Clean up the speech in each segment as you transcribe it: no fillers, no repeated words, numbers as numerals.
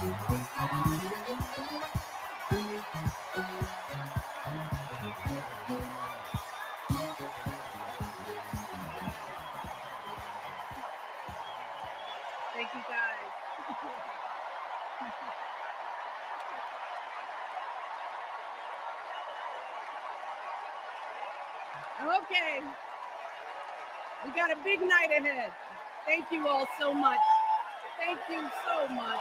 Thank you, guys. Okay, we got a big night ahead. Thank you all so much. Thank you so much.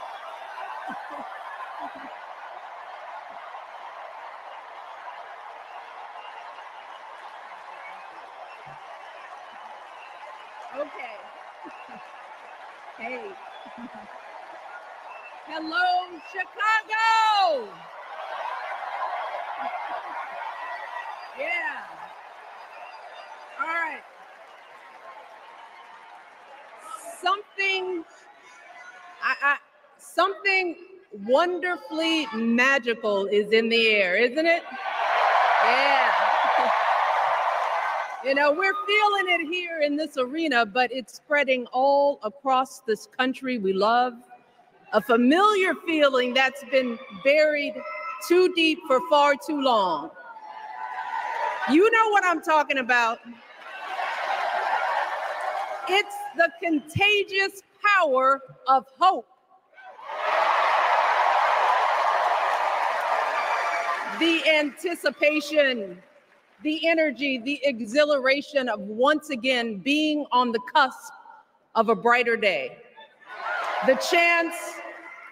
Okay. Hey. Hello, Chicago. Yeah. All right. Something wonderfully magical is in the air, isn't it? Yeah. You know, we're feeling it here in this arena, but it's spreading all across this country we love. A familiar feeling that's been buried too deep for far too long. You know what I'm talking about. It's the contagious power of hope. The anticipation, the energy, the exhilaration of once again being on the cusp of a brighter day. The chance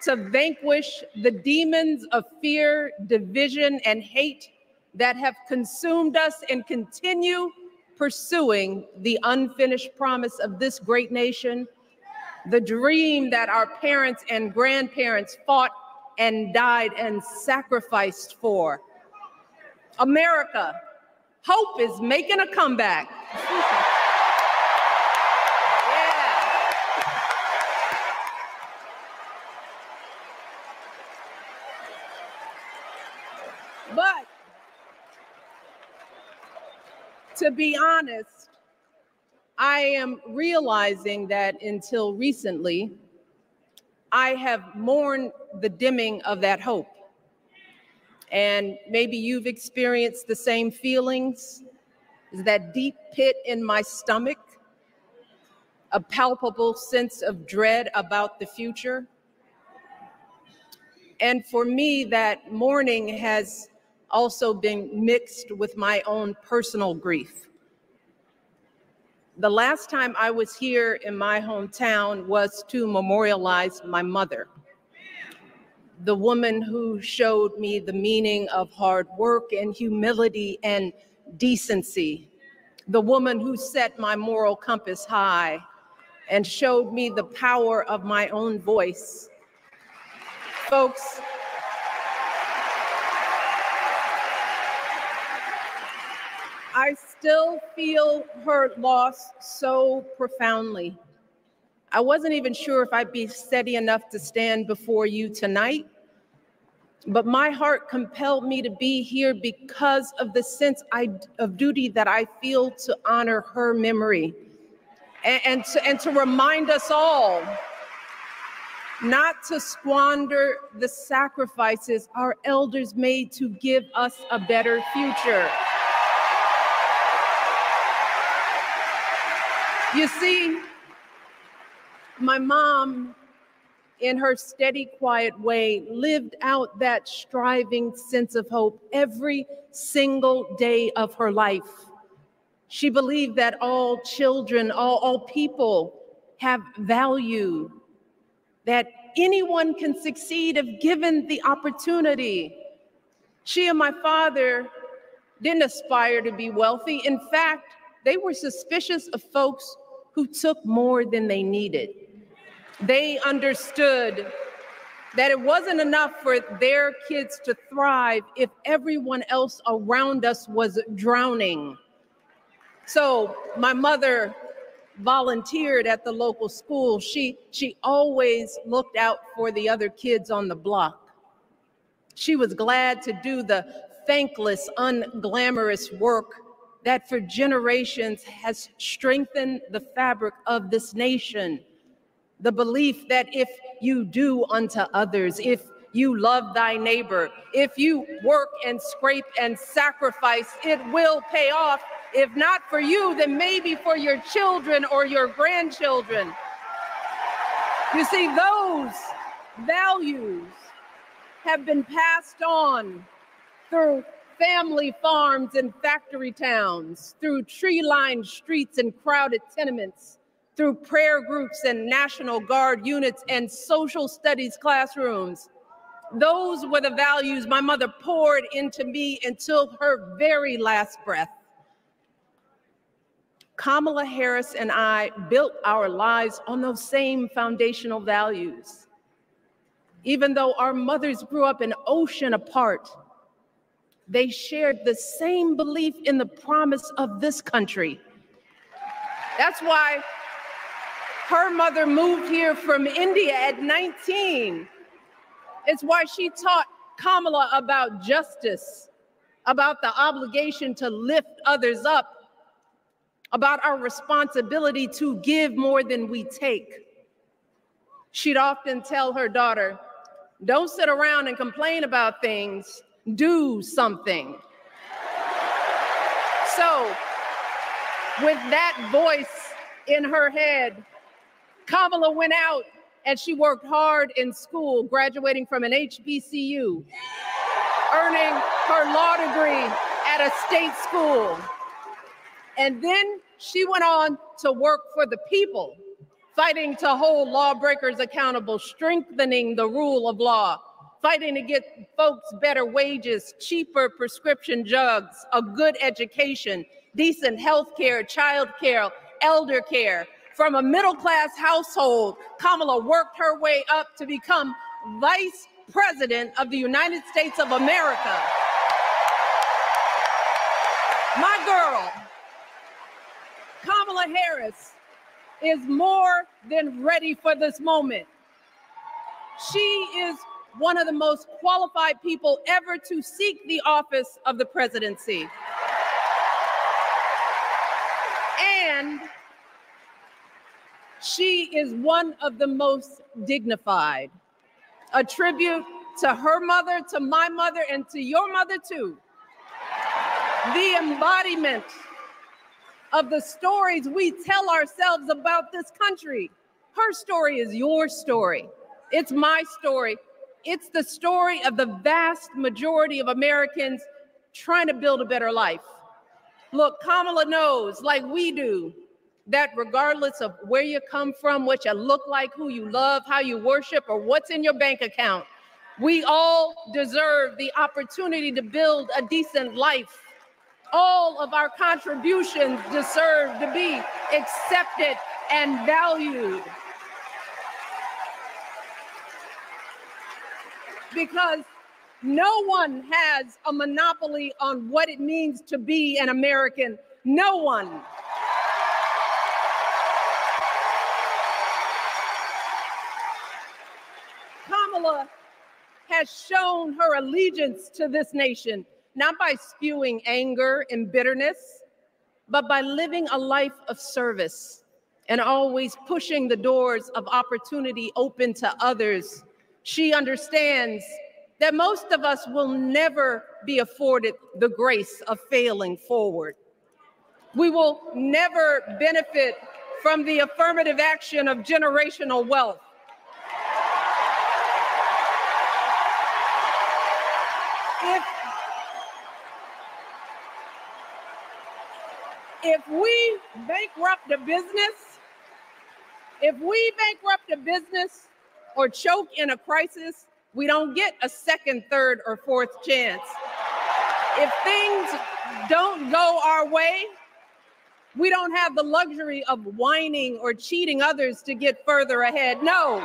to vanquish the demons of fear, division, and hate that have consumed us and continue pursuing the unfinished promise of this great nation, the dream that our parents and grandparents fought and died and sacrificed for. America, hope is making a comeback. But to be honest, I am realizing that until recently, I have mourned the dimming of that hope. And maybe you've experienced the same feelings, that deep pit in my stomach, a palpable sense of dread about the future. And for me, that mourning has also been mixed with my own personal grief. The last time I was here in my hometown was to memorialize my mother, the woman who showed me the meaning of hard work and humility and decency, the woman who set my moral compass high and showed me the power of my own voice. Folks, I still feel her loss so profoundly. I wasn't even sure if I'd be steady enough to stand before you tonight, but my heart compelled me to be here because of the sense of duty that I feel to honor her memory and to remind us all not to squander the sacrifices our elders made to give us a better future. You see, my mom, in her steady, quiet way, lived out that striving sense of hope every single day of her life. She believed that all children, all people have value, that anyone can succeed if given the opportunity. She and my father didn't aspire to be wealthy. In fact, they were suspicious of folks who took more than they needed. They understood that it wasn't enough for their kids to thrive if everyone else around us was drowning. So my mother volunteered at the local school. She always looked out for the other kids on the block. She was glad to do the thankless, unglamorous work that for generations has strengthened the fabric of this nation. the belief that if you do unto others, if you love thy neighbor, if you work and scrape and sacrifice, it will pay off. If not for you, then maybe for your children or your grandchildren. You see, those values have been passed on through family farms and factory towns, through tree-lined streets and crowded tenements, through prayer groups and National Guard units and social studies classrooms. Those were the values my mother poured into me until her very last breath. Kamala Harris and I built our lives on those same foundational values. Even though our mothers grew up an ocean apart, they shared the same belief in the promise of this country. That's why her mother moved here from India at 19. It's why she taught Kamala about justice, about the obligation to lift others up, about our responsibility to give more than we take. She'd often tell her daughter, don't sit around and complain about things, do something. So, with that voice in her head, Kamala went out and she worked hard in school, graduating from an HBCU, earning her law degree at a state school. And then she went on to work for the people, fighting to hold lawbreakers accountable, strengthening the rule of law, fighting to get folks better wages, cheaper prescription drugs, a good education, decent health care, child care, elder care. From a middle-class household, Kamala worked her way up to become Vice President of the United States of America. My girl, Kamala Harris, is more than ready for this moment. She is one of the most qualified people ever to seek the office of the presidency. And she is one of the most dignified. A tribute to her mother, to my mother, and to your mother too. The embodiment of the stories we tell ourselves about this country. Her story is your story. It's my story. It's the story of the vast majority of Americans trying to build a better life. Look, Kamala knows, like we do, that regardless of where you come from, what you look like, who you love, how you worship, or what's in your bank account, we all deserve the opportunity to build a decent life. All of our contributions deserve to be accepted and valued. Because no one has a monopoly on what it means to be an American. No one. Kamala has shown her allegiance to this nation, not by spewing anger and bitterness, but by living a life of service and always pushing the doors of opportunity open to others. She understands that most of us will never be afforded the grace of failing forward. We will never benefit from the affirmative action of generational wealth. If we bankrupt a business, or choke in a crisis, we don't get a second, third, or fourth chance. If things don't go our way, we don't have the luxury of whining or cheating others to get further ahead. No.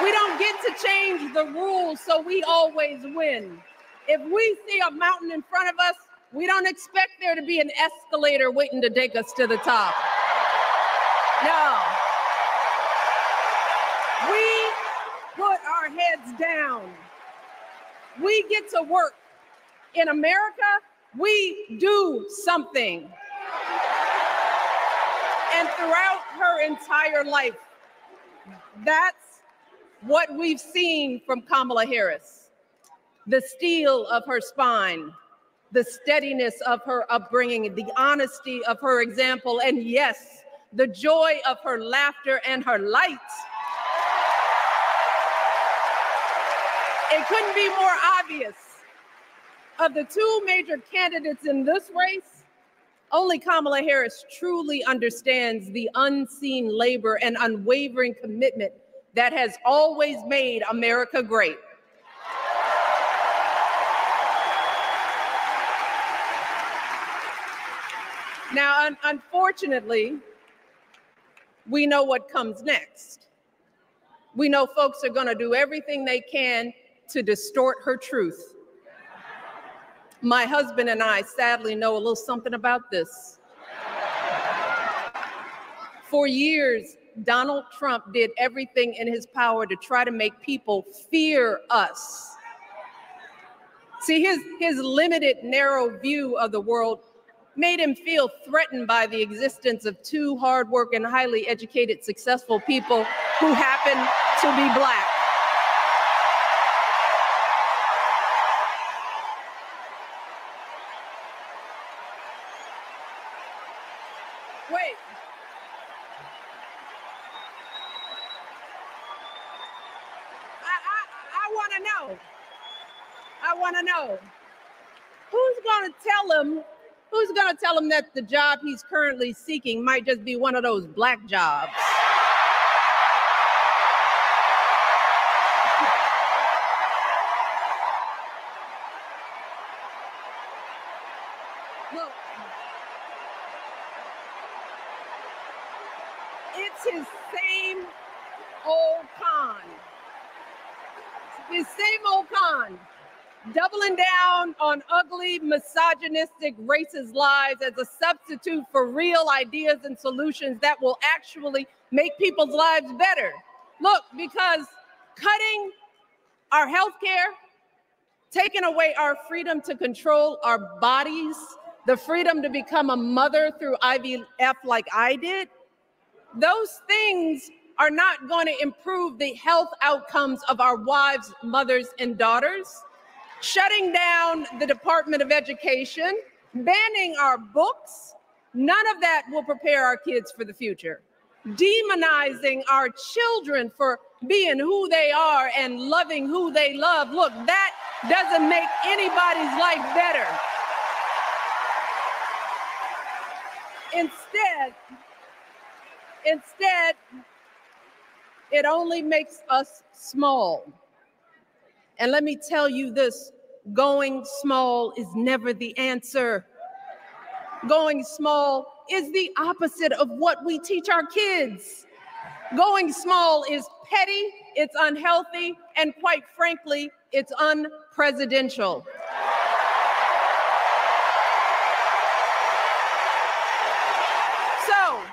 We don't get to change the rules so we always win. If we see a mountain in front of us, we don't expect there to be an escalator waiting to take us to the top. No. We put our heads down. We get to work. In America, we do something. And throughout her entire life. That's what we've seen from Kamala Harris. The steel of her spine, the steadiness of her upbringing, the honesty of her example, and yes, the joy of her laughter and her light. It couldn't be more obvious. Of the two major candidates in this race, only Kamala Harris truly understands the unseen labor and unwavering commitment that has always made America great. Now, unfortunately, we know what comes next. We know folks are going to do everything they can to distort her truth. My husband and I sadly know a little something about this. For years, Donald Trump did everything in his power to try to make people fear us. See, his limited, narrow view of the world made him feel threatened by the existence of two hardworking, highly educated, successful people who happen to be Black. Wait. I want to know. Who's going to tell him that the job he's currently seeking might just be one of those Black jobs? Look, it's his same old con. His same old con. Doubling down on ugly, misogynistic, racist lies as a substitute for real ideas and solutions that will actually make people's lives better. Look, because cutting our health care, taking away our freedom to control our bodies, the freedom to become a mother through IVF like I did, those things are not going to improve the health outcomes of our wives, mothers, and daughters. Shutting down the Department of Education, banning our books, none of that will prepare our kids for the future. Demonizing our children for being who they are and loving who they love, look, that doesn't make anybody's life better. Instead, it only makes us small. And let me tell you this, going small is never the answer. Going small is the opposite of what we teach our kids. Going small is petty, it's unhealthy, and quite frankly, it's unpresidential. So,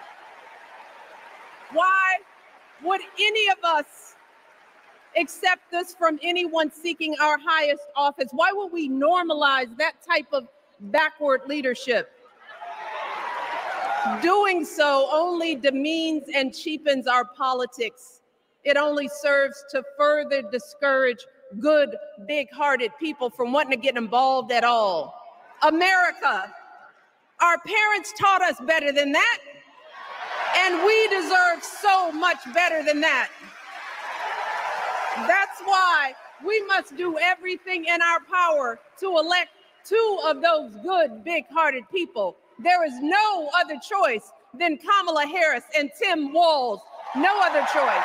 why would any of us accept this from anyone seeking our highest office? Why would we normalize that type of backward leadership? Doing so only demeans and cheapens our politics. It only serves to further discourage good, big-hearted people from wanting to get involved at all. America, our parents taught us better than that, and we deserve so much better than that. That's why we must do everything in our power to elect two of those good, big-hearted people. There is no other choice than Kamala Harris and Tim Walz. No other choice.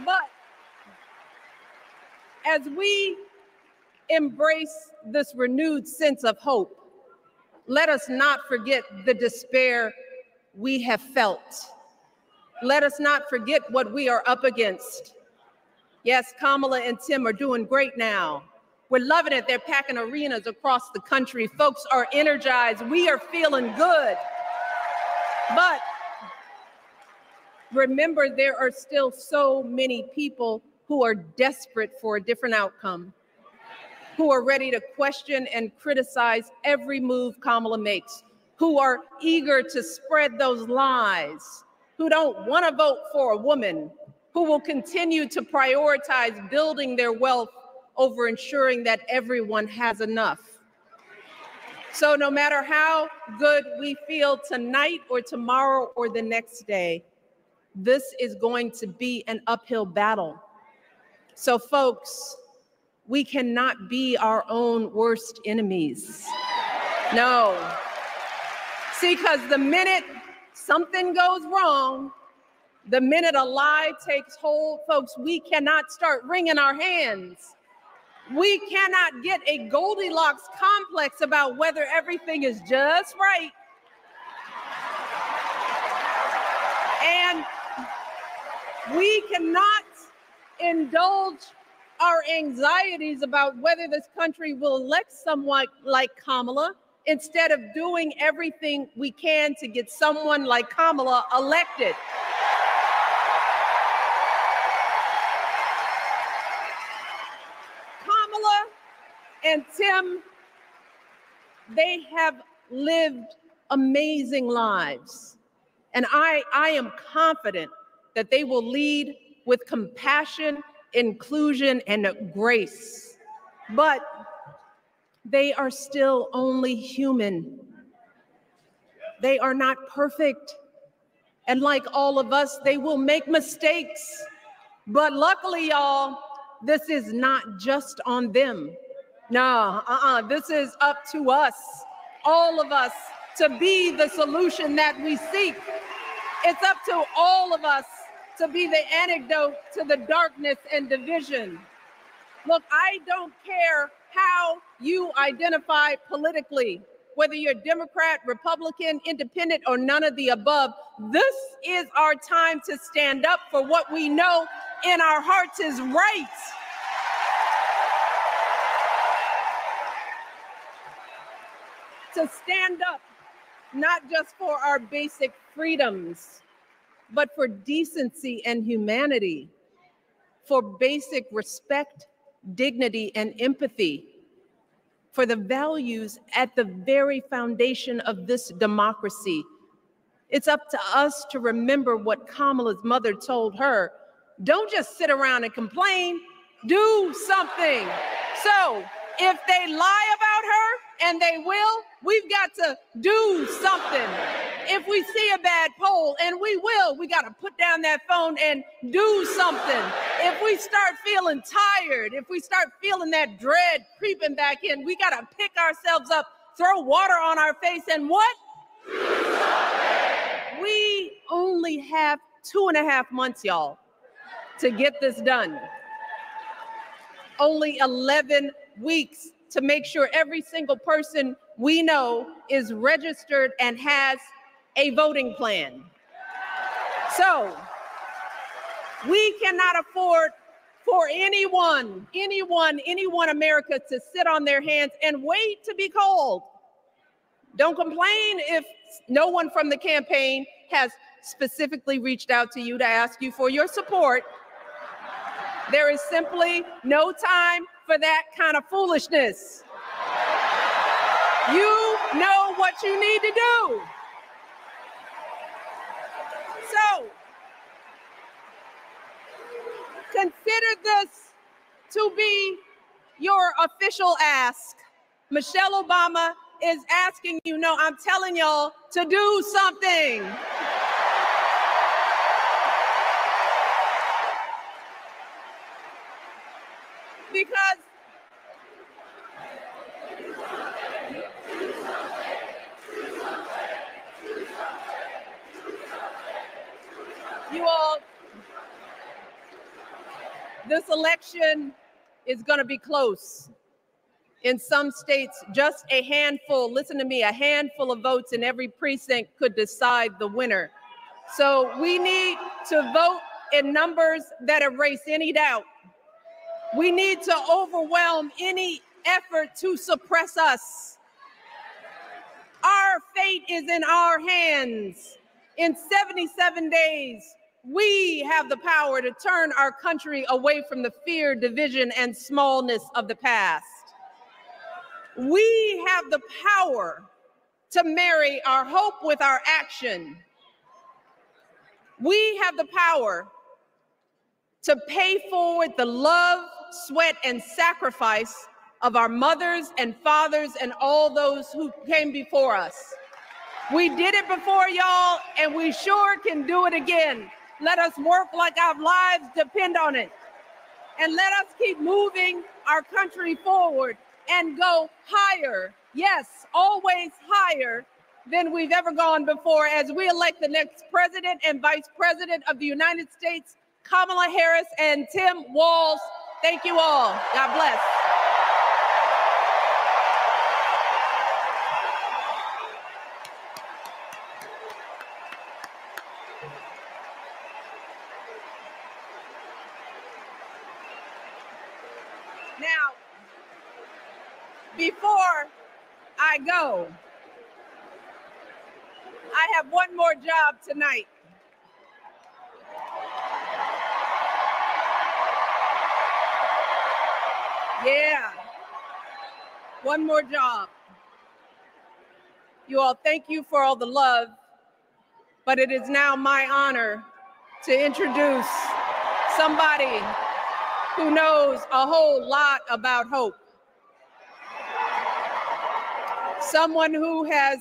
But as we embrace this renewed sense of hope, let us not forget the despair we have felt. Let us not forget what we are up against. Yes, Kamala and Tim are doing great now. We're loving it. They're packing arenas across the country. Folks are energized. We are feeling good. But remember, there are still so many people who are desperate for a different outcome. who are ready to question and criticize every move Kamala makes, who are eager to spread those lies, who don't want to vote for a woman, who will continue to prioritize building their wealth over ensuring that everyone has enough. So no matter how good we feel tonight or tomorrow or the next day, this is going to be an uphill battle. So folks, we cannot be our own worst enemies. No. See, because the minute something goes wrong, the minute a lie takes hold, folks, we cannot start wringing our hands. We cannot get a Goldilocks complex about whether everything is just right. And we cannot indulge our anxieties about whether this country will elect someone like Kamala instead of doing everything we can to get someone like Kamala elected. Kamala and Tim, they have lived amazing lives. And I am confident that they will lead with compassion, inclusion, and grace. But they are still only human. They are not perfect. And like all of us, they will make mistakes. But luckily, y'all, this is not just on them. No, this is up to us, all of us, to be the solution that we seek. It's up to all of us to be the antidote to the darkness and division. Look, I don't care how you identify politically, whether you're Democrat, Republican, Independent, or none of the above. This is our time to stand up for what we know in our hearts is right. To stand up, not just for our basic freedoms, but for decency and humanity, for basic respect, dignity, and empathy, for the values at the very foundation of this democracy. It's up to us to remember what Kamala's mother told her. Don't just sit around and complain, do something. So if they lie about her, and they will, we've got to do something. If we see a bad poll, and we will, we got to put down that phone and do something. If we start feeling tired, if we start feeling that dread creeping back in, we got to pick ourselves up, throw water on our face, and what? We only have 2.5 months, y'all, to get this done. Only 11 weeks to make sure every single person we know is registered and has a voting plan. So we cannot afford for anyone America to sit on their hands and wait to be called. Don't complain if no one from the campaign has specifically reached out to you to ask you for your support. There is simply no time for that kind of foolishness. You know what you need to do. So, consider this to be your official ask. Michelle Obama is asking you, no, I'm telling y'all to do something. Because you all, this election is going to be close. In some states, just a handful, listen to me, a handful of votes in every precinct could decide the winner. So we need to vote in numbers that erase any doubt. We need to overwhelm any effort to suppress us. Our fate is in our hands. In 77 days, we have the power to turn our country away from the fear, division, and smallness of the past. We have the power to marry our hope with our action. We have the power to pay forward the love, sweat, and sacrifice of our mothers and fathers and all those who came before us. We did it before, y'all, and we sure can do it again. Let us work like our lives depend on it. And let us keep moving our country forward and go higher. Yes, always higher than we've ever gone before as we elect the next president and vice president of the United States, Kamala Harris and Tim Walz. Thank you all. God bless. Now, before I go, I have one more job tonight. Yeah, one more job. You all, thank you for all the love, but it is now my honor to introduce somebody who knows a whole lot about hope. Someone who has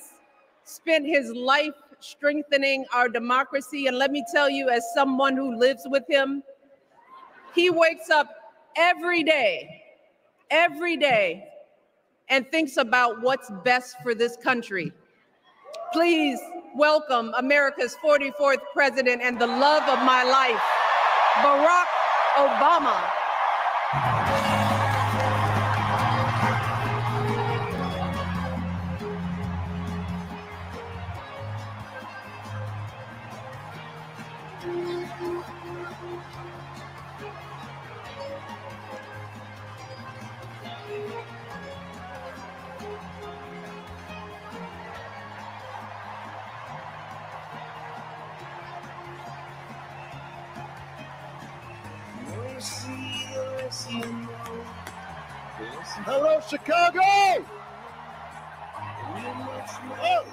spent his life strengthening our democracy. And let me tell you, as someone who lives with him, he wakes up every day, and thinks about what's best for this country. Please welcome America's 44th president and the love of my life, Barack Obama. Hello, Chicago! Oh.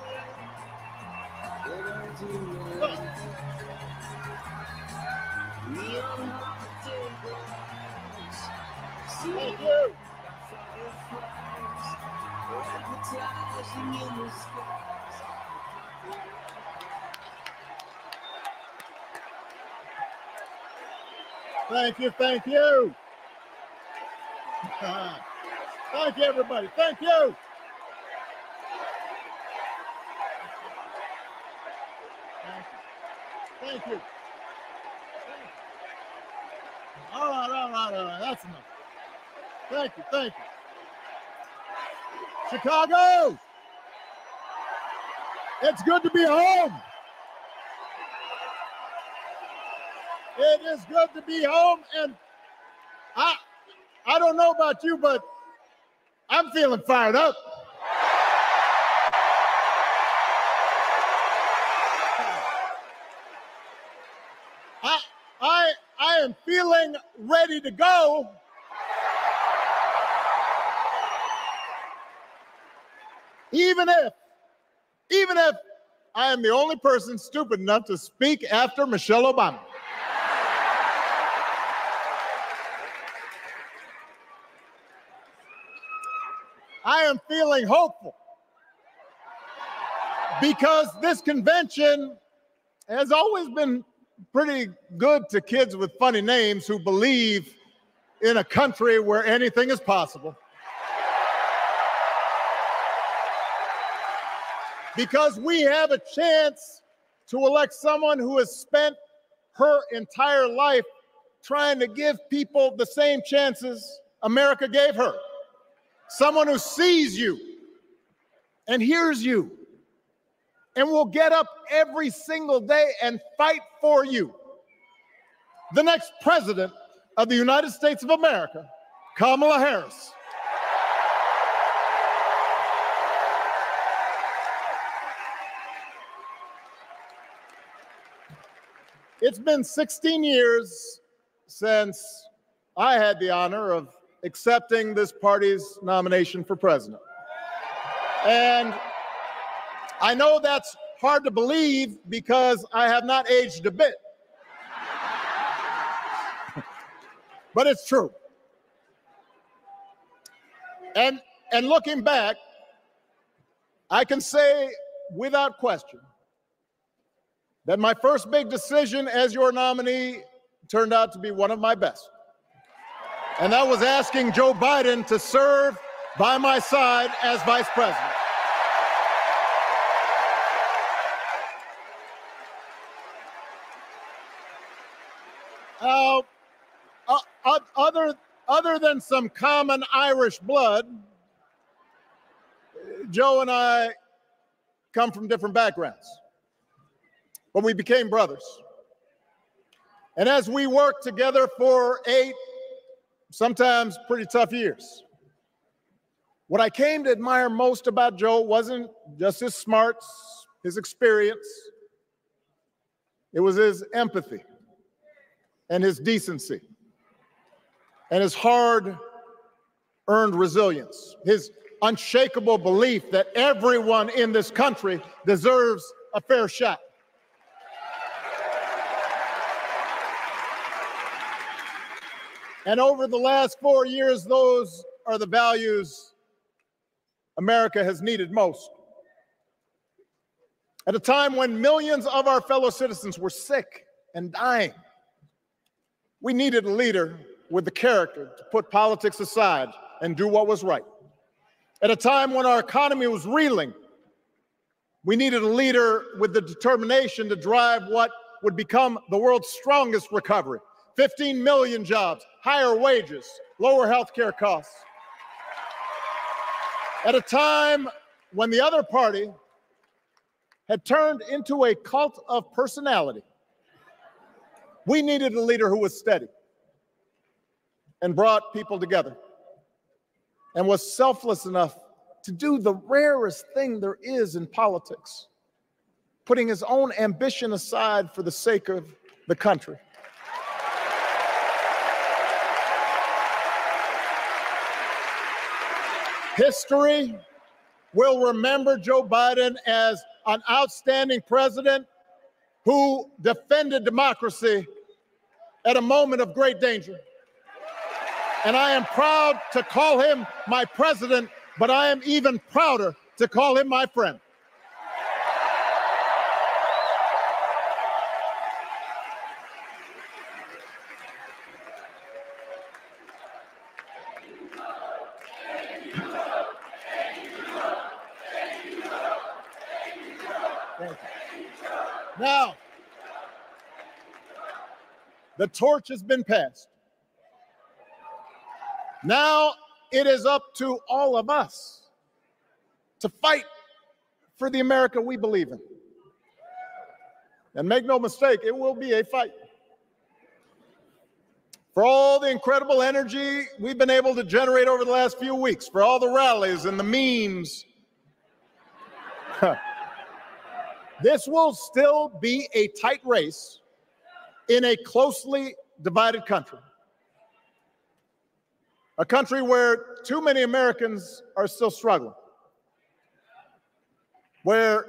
Thank you. Thank you, thank you. Thank you, everybody. Thank you. Thank you. All right. That's enough. Thank you. Chicago, it's good to be home. It is good to be home, and I don't know about you, but I'm feeling fired up. I am feeling ready to go. Even if I am the only person stupid enough to speak after Michelle Obama. I am feeling hopeful because this convention has always been pretty good to kids with funny names who believe in a country where anything is possible. Because we have a chance to elect someone who has spent her entire life trying to give people the same chances America gave her. Someone who sees you and hears you and will get up every single day and fight for you. The next president of the United States of America, Kamala Harris. It's been 16 years since I had the honor of accepting this party's nomination for president. And I know that's hard to believe because I have not aged a bit. But it's true. And looking back, I can say without question that my first big decision as your nominee turned out to be one of my best. And that was asking Joe Biden to serve by my side as vice president. Other than some common Irish blood, Joe and I come from different backgrounds, but we became brothers. And as we worked together for 8, sometimes pretty tough years, what I came to admire most about Joe wasn't just his smarts, his experience. It was his empathy and his decency and his hard-earned resilience, his unshakable belief that everyone in this country deserves a fair shot. And over the last 4 years, those are the values America has needed most. At a time when millions of our fellow citizens were sick and dying, we needed a leader with the character to put politics aside and do what was right. At a time when our economy was reeling, we needed a leader with the determination to drive what would become the world's strongest recovery. 15 million jobs, higher wages, lower health care costs. At a time when the other party had turned into a cult of personality, we needed a leader who was steady and brought people together and was selfless enough to do the rarest thing there is in politics, putting his own ambition aside for the sake of the country. History will remember Joe Biden as an outstanding president who defended democracy at a moment of great danger. And I am proud to call him my president, but I am even prouder to call him my friend. Now, the torch has been passed. Now it is up to all of us to fight for the America we believe in. And make no mistake, it will be a fight. For all the incredible energy we've been able to generate over the last few weeks, for all the rallies and the memes, this will still be a tight race in a closely divided country. A country where too many Americans are still struggling, where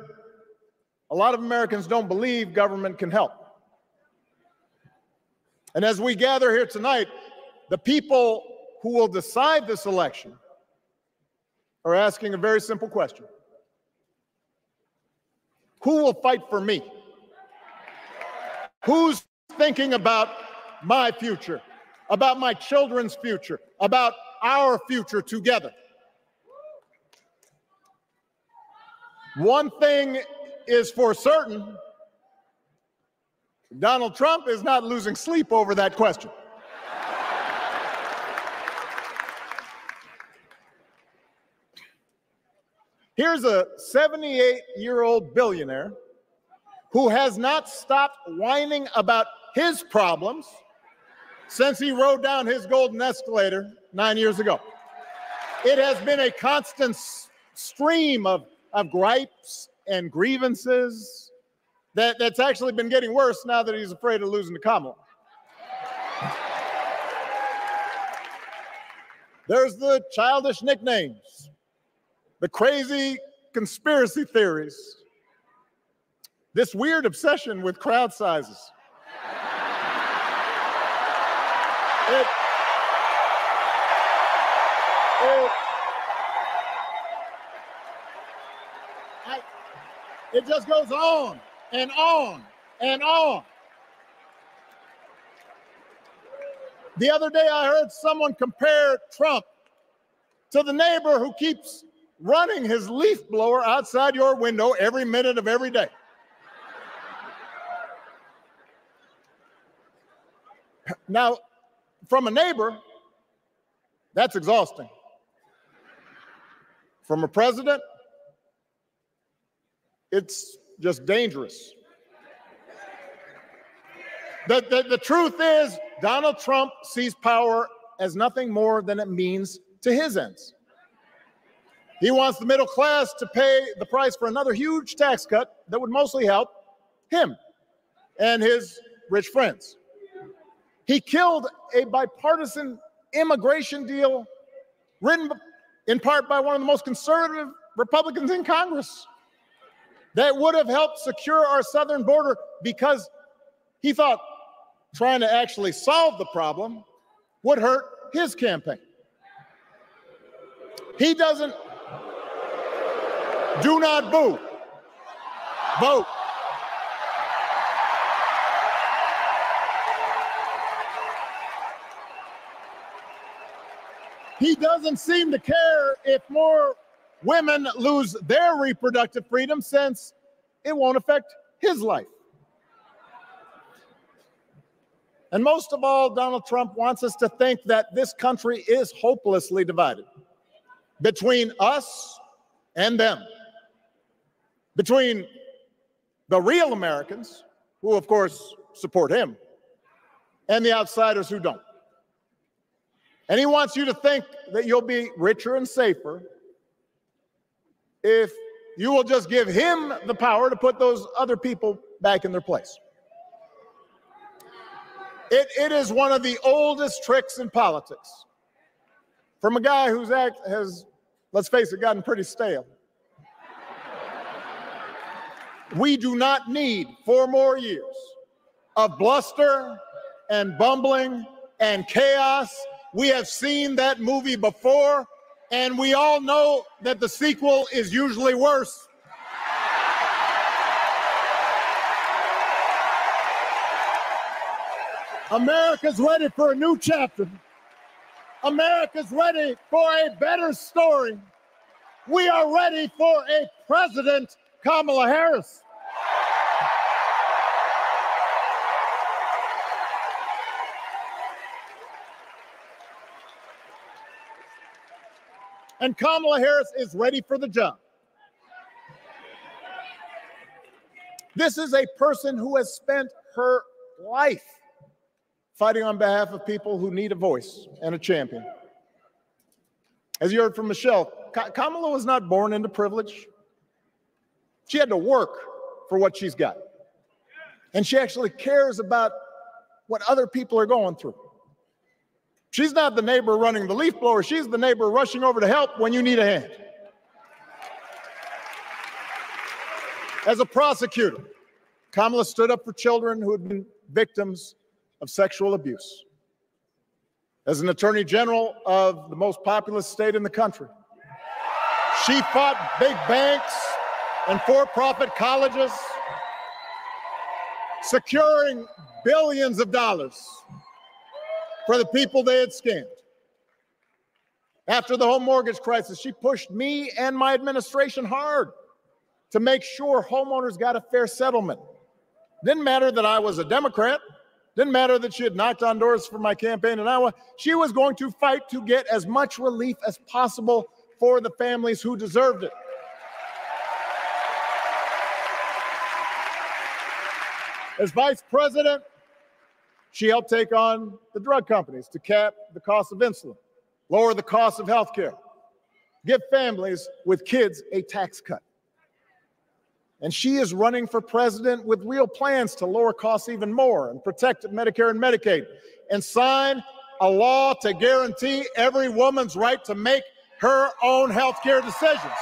a lot of Americans don't believe government can help. And as we gather here tonight, the people who will decide this election are asking a very simple question. Who will fight for me? Who's thinking about my future, about my children's future, about our future together? One thing is for certain, Donald Trump is not losing sleep over that question. Here's a 78-year-old billionaire who has not stopped whining about his problems since he rode down his golden escalator 9 years ago. It has been a constant stream of gripes and grievances that's actually been getting worse now that he's afraid of losing to Kamala. There's the childish nicknames, the crazy conspiracy theories, this weird obsession with crowd sizes. It just goes on and on and on. The other day, I heard someone compare Trump to the neighbor who keeps running his leaf blower outside your window every minute of every day. Now, from a neighbor, that's exhausting. From a president, it's just dangerous. The truth is, Donald Trump sees power as nothing more than it means to his ends. He wants the middle class to pay the price for another huge tax cut that would mostly help him and his rich friends. He killed a bipartisan immigration deal written in part by one of the most conservative Republicans in Congress that would have helped secure our southern border, because he thought trying to actually solve the problem would hurt his campaign. He doesn't, do not boo, vote. He doesn't seem to care if more women lose their reproductive freedom, since it won't affect his life. And most of all, Donald Trump wants us to think that this country is hopelessly divided between us and them, between the real Americans, who of course support him, and the outsiders who don't. And he wants you to think that you'll be richer and safer if you will just give him the power to put those other people back in their place. It is one of the oldest tricks in politics, from a guy whose act has, let's face it, gotten pretty stale. We do not need 4 more years of bluster and bumbling and chaos. We have seen that movie before, and we all know that the sequel is usually worse. America's ready for a new chapter. America's ready for a better story. We are ready for a President Kamala Harris. And Kamala Harris is ready for the job. This is a person who has spent her life fighting on behalf of people who need a voice and a champion. As you heard from Michelle, Kamala was not born into privilege. She had to work for what she's got. And she actually cares about what other people are going through. She's not the neighbor running the leaf blower. She's the neighbor rushing over to help when you need a hand. As a prosecutor, Kamala stood up for children who had been victims of sexual abuse. As an attorney general of the most populous state in the country, she fought big banks and for-profit colleges, securing billions of dollars for the people they had scammed. After the home mortgage crisis, she pushed me and my administration hard to make sure homeowners got a fair settlement. Didn't matter that I was a Democrat. Didn't matter that she had knocked on doors for my campaign in Iowa. She was going to fight to get as much relief as possible for the families who deserved it. As vice president, she helped take on the drug companies to cap the cost of insulin, lower the cost of health care, give families with kids a tax cut. And she is running for president with real plans to lower costs even more and protect Medicare and Medicaid, and sign a law to guarantee every woman's right to make her own health care decisions.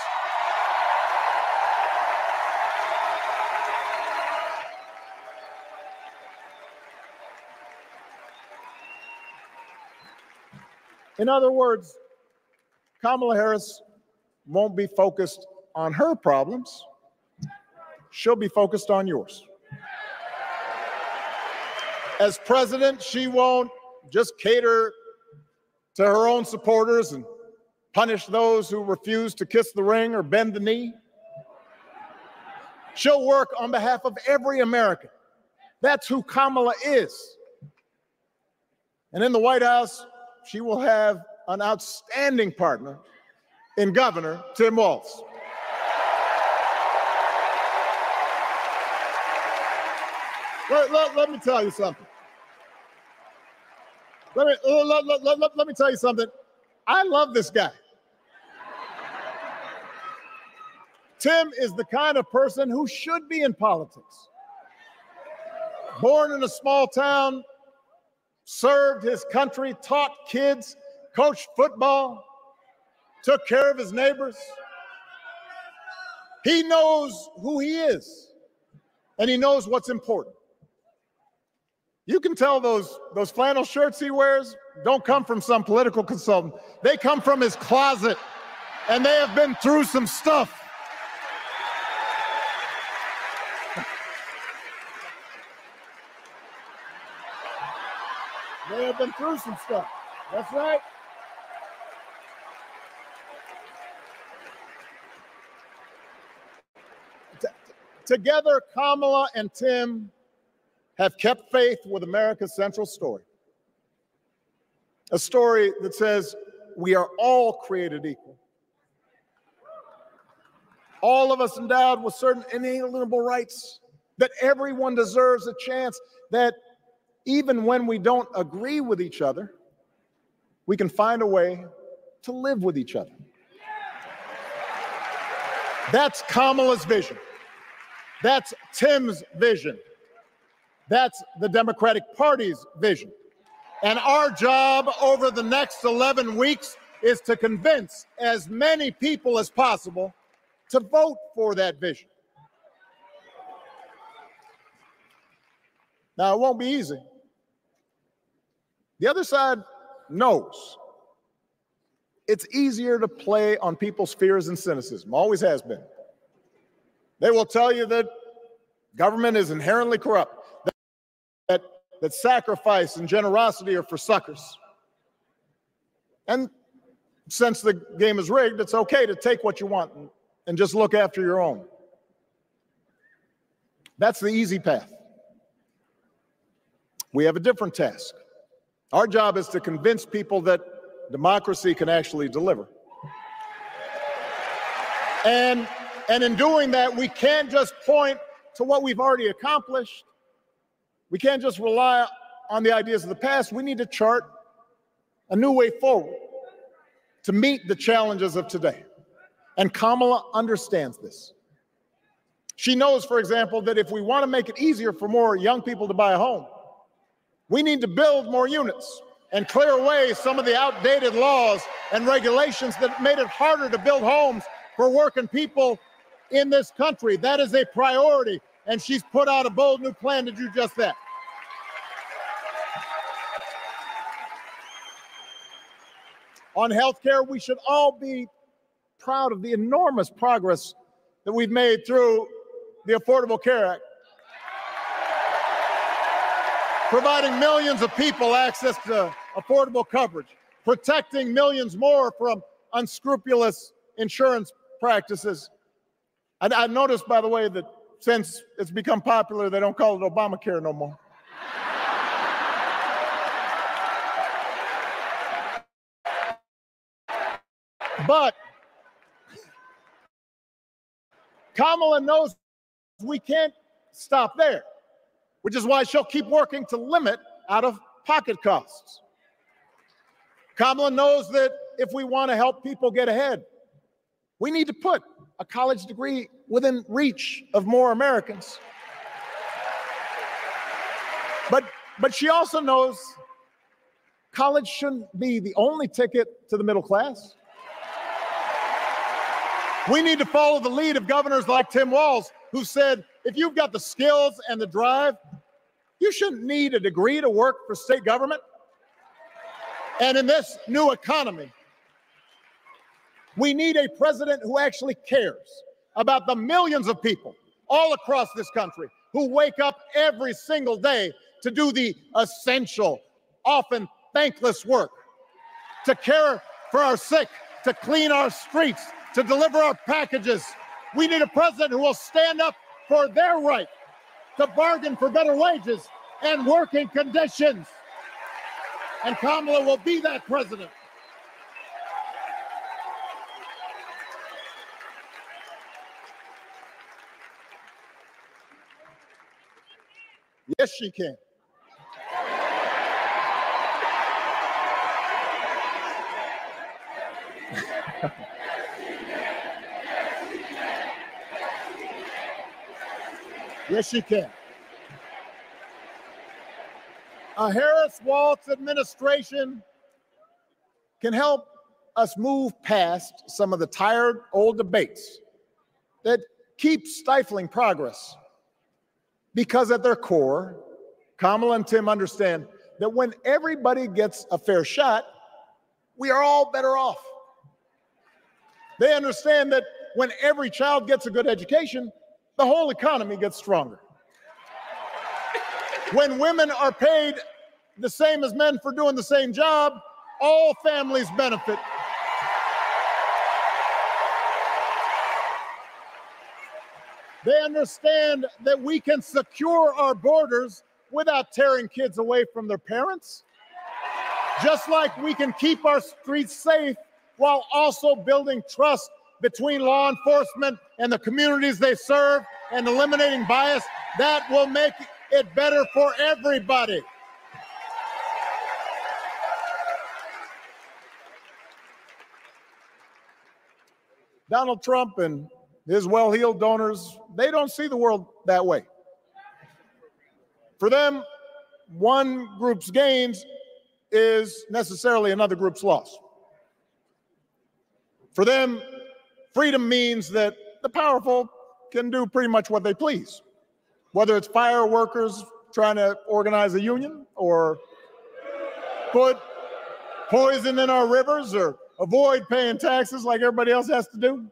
In other words, Kamala Harris won't be focused on her problems. She'll be focused on yours. As president, she won't just cater to her own supporters and punish those who refuse to kiss the ring or bend the knee. She'll work on behalf of every American. That's who Kamala is. And in the White House, she will have an outstanding partner in Governor Tim Walz. Let me tell you something. Let me tell you something. I love this guy. Tim is the kind of person who should be in politics. Born in a small town, served his country, taught kids, coached football, took care of his neighbors. He knows who he is, and he knows what's important. You can tell those flannel shirts he wears don't come from some political consultant. They come from his closet, and they have been through some stuff. They have been through some stuff. That's right. Together, Kamala and Tim have kept faith with America's central story. A story that says we are all created equal. All of us endowed with certain inalienable rights, that everyone deserves a chance, that even when we don't agree with each other, we can find a way to live with each other. That's Kamala's vision. That's Tim's vision. That's the Democratic Party's vision. And our job over the next 11 weeks is to convince as many people as possible to vote for that vision. Now, it won't be easy. The other side knows it's easier to play on people's fears and cynicism, always has been. They will tell you that government is inherently corrupt, that sacrifice and generosity are for suckers. And since the game is rigged, it's okay to take what you want and just look after your own. That's the easy path. We have a different task. Our job is to convince people that democracy can actually deliver. And in doing that, we can't just point to what we've already accomplished. We can't just rely on the ideas of the past. We need to chart a new way forward to meet the challenges of today. And Kamala understands this. She knows, for example, that if we want to make it easier for more young people to buy a home, we need to build more units and clear away some of the outdated laws and regulations that made it harder to build homes for working people in this country. That is a priority, and she's put out a bold new plan to do just that. On health care, we should all be proud of the enormous progress that we've made through the Affordable Care Act, providing millions of people access to affordable coverage, protecting millions more from unscrupulous insurance practices. I noticed, by the way, that since it's become popular, they don't call it Obamacare no more. But Kamala knows we can't stop there, which is why she'll keep working to limit out-of-pocket costs. Kamala knows that if we want to help people get ahead, we need to put a college degree within reach of more Americans. But she also knows college shouldn't be the only ticket to the middle class. We need to follow the lead of governors like Tim Walz, who said, if you've got the skills and the drive, you shouldn't need a degree to work for state government. And in this new economy, we need a president who actually cares about the millions of people all across this country who wake up every single day to do the essential, often thankless work, to care for our sick, to clean our streets, to deliver our packages. We need a president who will stand up for their right to bargain for better wages and working conditions. And Kamala will be that president. Yes, she can. Yes, she can. A Harris-Walz administration can help us move past some of the tired old debates that keep stifling progress. Because at their core, Kamala and Tim understand that when everybody gets a fair shot, we are all better off. They understand that when every child gets a good education, the whole economy gets stronger. When women are paid the same as men for doing the same job, all families benefit. They understand that we can secure our borders without tearing kids away from their parents, just like we can keep our streets safe while also building trust between law enforcement and the communities they serve and eliminating bias. That will make it better for everybody. Donald Trump and his well-heeled donors, they don't see the world that way. For them, one group's gains is necessarily another group's loss. For them, freedom means that the powerful can do pretty much what they please, whether it's fire workers trying to organize a union or put poison in our rivers or avoid paying taxes like everybody else has to do.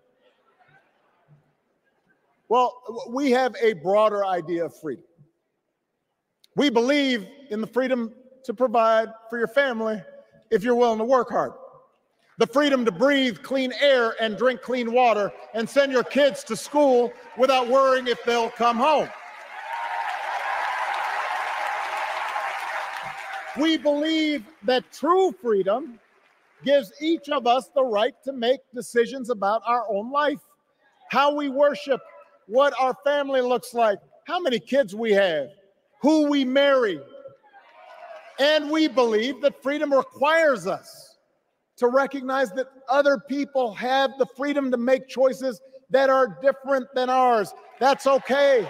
Well, we have a broader idea of freedom. We believe in the freedom to provide for your family if you're willing to work hard. The freedom to breathe clean air and drink clean water and send your kids to school without worrying if they'll come home. We believe that true freedom gives each of us the right to make decisions about our own life, how we worship, what our family looks like, how many kids we have, who we marry. And we believe that freedom requires us to recognize that other people have the freedom to make choices that are different than ours. That's okay.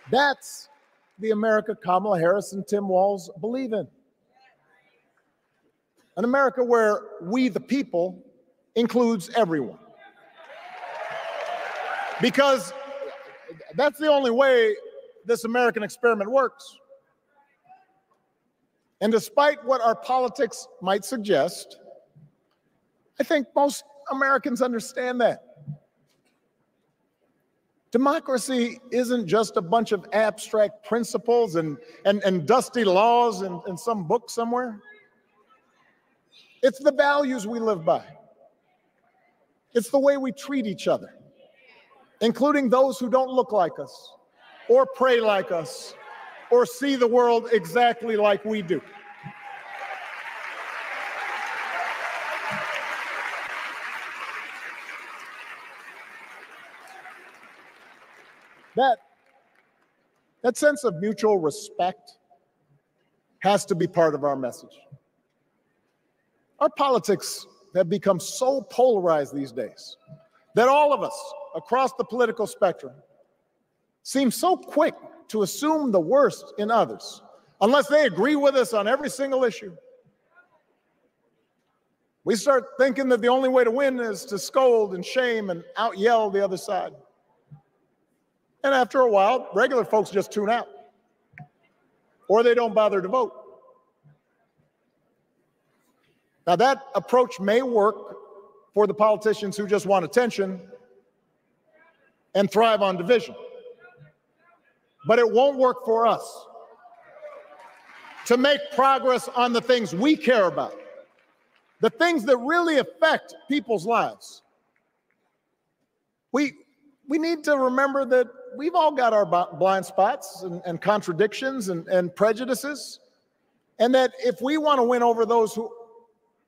That's the America Kamala Harris and Tim Walz believe in. An America where we, the people, includes everyone. Because that's the only way this American experiment works. And despite what our politics might suggest, I think most Americans understand that. Democracy isn't just a bunch of abstract principles and dusty laws in some book somewhere. It's the values we live by. It's the way we treat each other, including those who don't look like us, or pray like us, or see the world exactly like we do. That sense of mutual respect has to be part of our message. Our politics have become so polarized these days that all of us across the political spectrum seem so quick to assume the worst in others, unless they agree with us on every single issue. We start thinking that the only way to win is to scold and shame and out-yell the other side. And after a while, regular folks just tune out, or they don't bother to vote. Now, that approach may work for the politicians who just want attention and thrive on division, but it won't work for us to make progress on the things we care about, the things that really affect people's lives. We need to remember that we've all got our blind spots and contradictions and prejudices, and that if we want to win over those who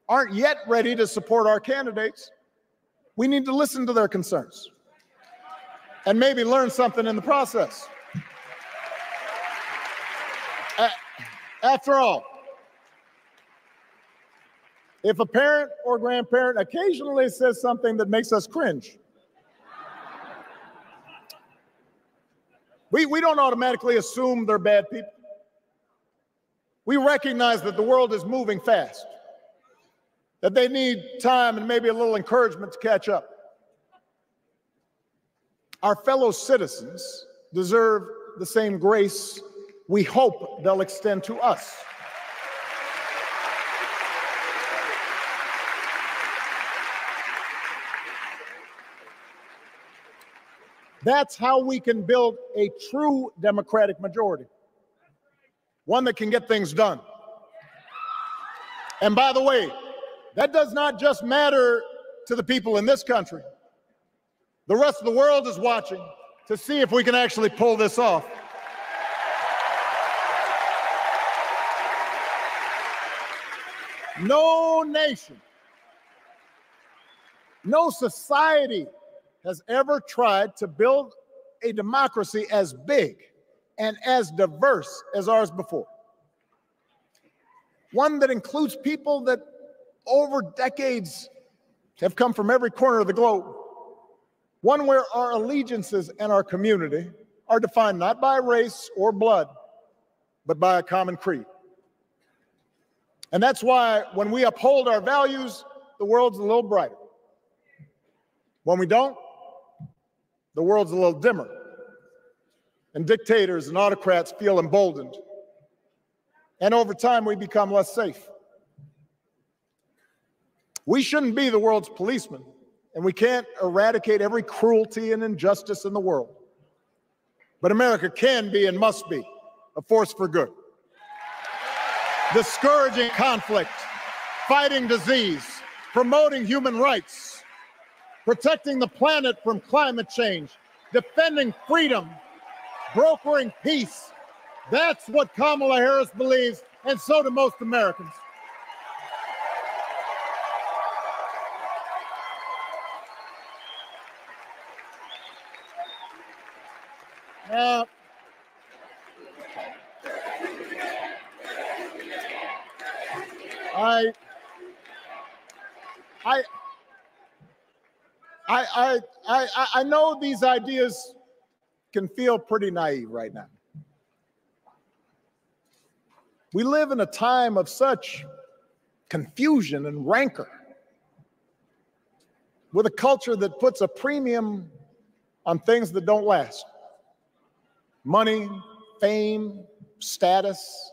aren't yet ready to support our candidates, we need to listen to their concerns and maybe learn something in the process. After all, if a parent or grandparent occasionally says something that makes us cringe, we don't automatically assume they're bad people. We recognize that the world is moving fast, that they need time and maybe a little encouragement to catch up. Our fellow citizens deserve the same grace we hope they'll extend to us. That's how we can build a true democratic majority, one that can get things done. And by the way, that does not just matter to the people in this country. The rest of the world is watching to see if we can actually pull this off. No nation, no society has ever tried to build a democracy as big and as diverse as ours before. One that includes people that over decades have come from every corner of the globe. One where our allegiances and our community are defined not by race or blood, but by a common creed. And that's why when we uphold our values, the world's a little brighter. When we don't, the world's a little dimmer. And dictators and autocrats feel emboldened. And over time, we become less safe. We shouldn't be the world's policemen, and we can't eradicate every cruelty and injustice in the world. But America can be and must be a force for good, discouraging conflict, fighting disease, promoting human rights, protecting the planet from climate change, defending freedom, brokering peace. That's what Kamala Harris believes, and so do most Americans. Now, I know these ideas can feel pretty naive right now. We live in a time of such confusion and rancor, with a culture that puts a premium on things that don't last. Money, fame, status,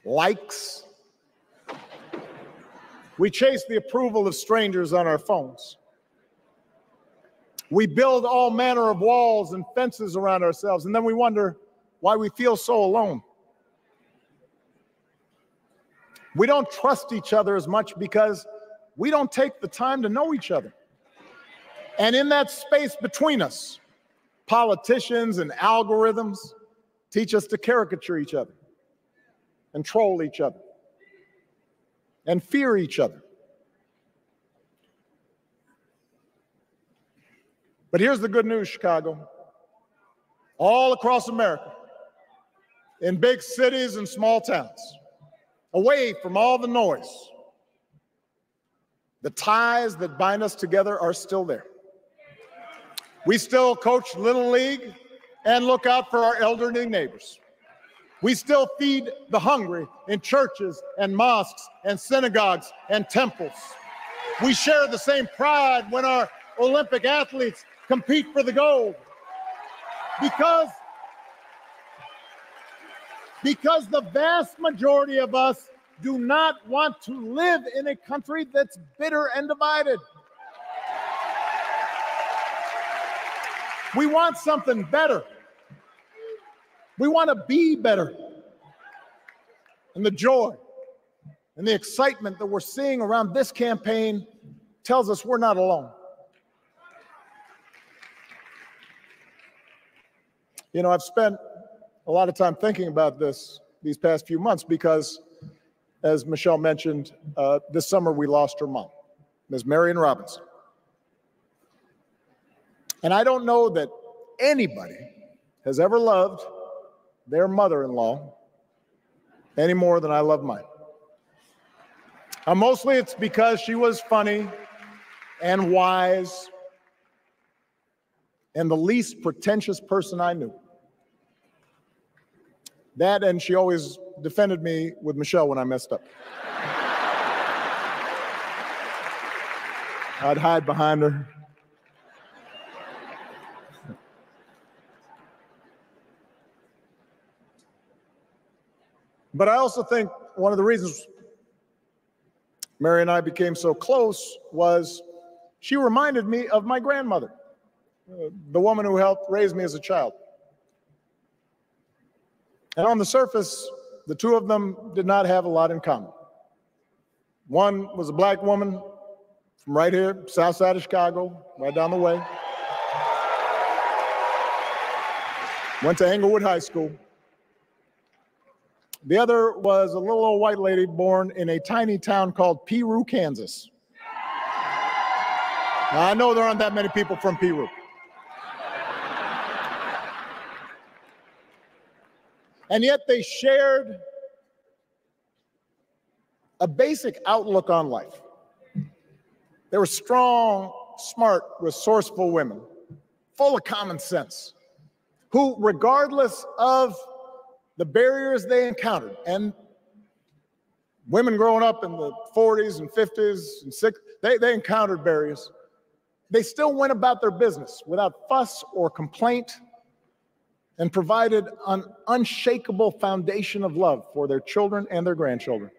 likes. We chase the approval of strangers on our phones. We build all manner of walls and fences around ourselves, and then we wonder why we feel so alone. We don't trust each other as much because we don't take the time to know each other. And in that space between us, politicians and algorithms teach us to caricature each other and troll each other and fear each other. But here's the good news, Chicago. All across America, in big cities and small towns, away from all the noise, the ties that bind us together are still there. We still coach Little League and look out for our elderly neighbors. We still feed the hungry in churches and mosques and synagogues and temples. We share the same pride when our Olympic athletes compete for the gold. Because the vast majority of us do not want to live in a country that's bitter and divided. We want something better. We want to be better. And the joy and the excitement that we're seeing around this campaign tells us we're not alone. You know, I've spent a lot of time thinking about these past few months because, as Michelle mentioned, this summer we lost her mom, Ms. Marion Robinson. And I don't know that anybody has ever loved their mother-in-law any more than I love mine. Mostly it's because she was funny and wise and the least pretentious person I knew. That, and she always defended me with Michelle when I messed up. I'd hide behind her. But I also think one of the reasons Mary and I became so close was she reminded me of my grandmother, the woman who helped raise me as a child. And on the surface, the two of them did not have a lot in common. One was a black woman from right here, south side of Chicago, right down the way. Went to Englewood High School. The other was a little old white lady born in a tiny town called Peru, Kansas. Now, I know there aren't that many people from Peru. And yet they shared a basic outlook on life. They were strong, smart, resourceful women, full of common sense, who, regardless of the barriers they encountered, and women growing up in the 40s and 50s and 60s, they encountered barriers. They still went about their business without fuss or complaint and provided an unshakable foundation of love for their children and their grandchildren.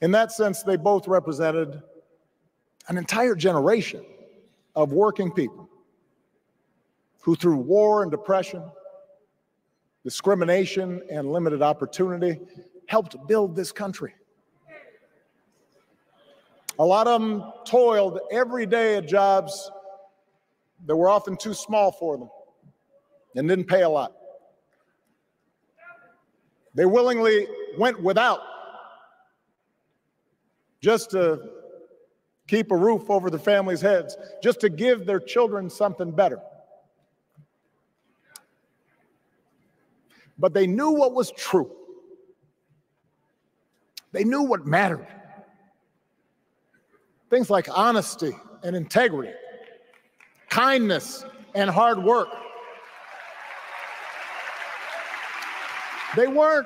In that sense, they both represented an entire generation of working people who, through war and depression, discrimination and limited opportunity, helped build this country. A lot of them toiled every day at jobs that were often too small for them and didn't pay a lot. They willingly went without just to keep a roof over their families' heads, just to give their children something better. But they knew what was true. They knew what mattered. Things like honesty and integrity, kindness and hard work. They weren't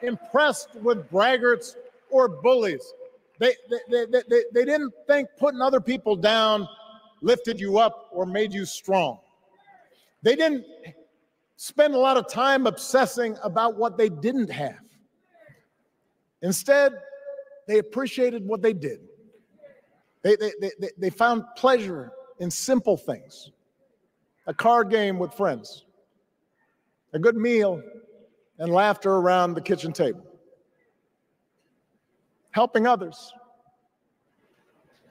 impressed with braggarts or bullies. They didn't think putting other people down lifted you up or made you strong. They didn't spend a lot of time obsessing about what they didn't have. Instead, they appreciated what they did. They found pleasure in simple things: a card game with friends, a good meal, and laughter around the kitchen table, helping others,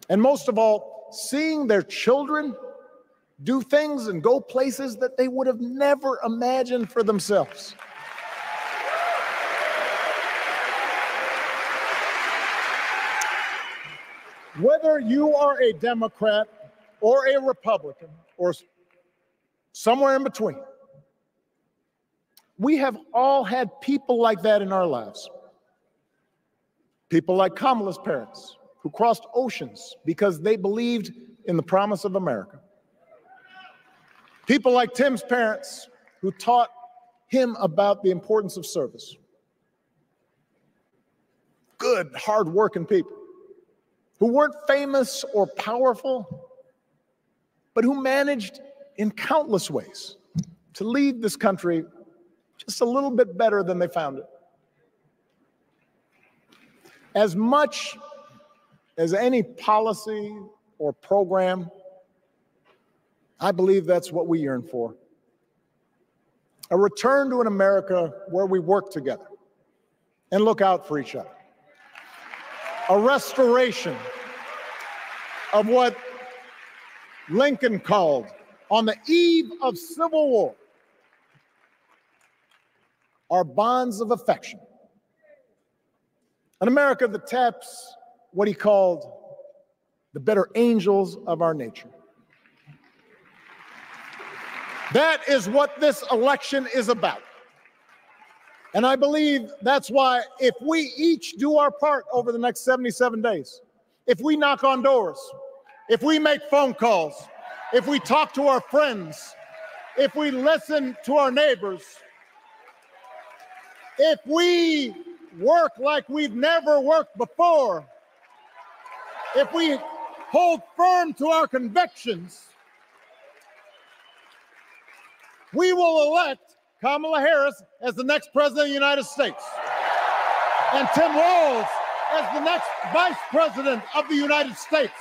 and most of all, seeing their children do things and go places that they would have never imagined for themselves. Whether you are a Democrat or a Republican or somewhere in between, we have all had people like that in our lives. People like Kamala's parents, who crossed oceans because they believed in the promise of America. People like Tim's parents, who taught him about the importance of service. Good, hard-working people who weren't famous or powerful, but who managed in countless ways to leave this country just a little bit better than they found it. As much as any policy or program, I believe that's what we yearn for. A return to an America where we work together and look out for each other. A restoration of what Lincoln called, on the eve of civil war, our bonds of affection. An America that taps what he called the better angels of our nature. That is what this election is about. And I believe that's why if we each do our part over the next 77 days, if we knock on doors, if we make phone calls, if we talk to our friends, if we listen to our neighbors, if we work like we've never worked before, if we hold firm to our convictions, we will elect Kamala Harris as the next president of the United States and Tim Walz as the next vice president of the United States.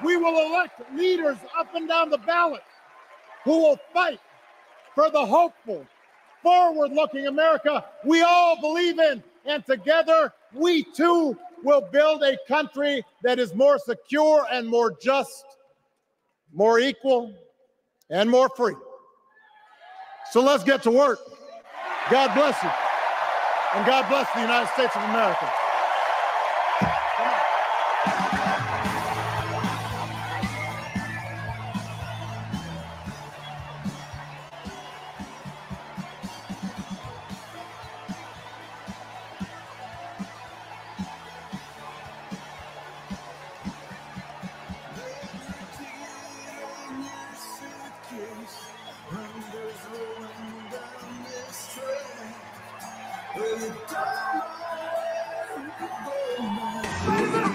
We will elect leaders up and down the ballot who will fight for the hopeful, forward-looking America we all believe in. And together, we too will build a country that is more secure and more just, more equal, and more free. So let's get to work. God bless you. And God bless the United States of America. Well,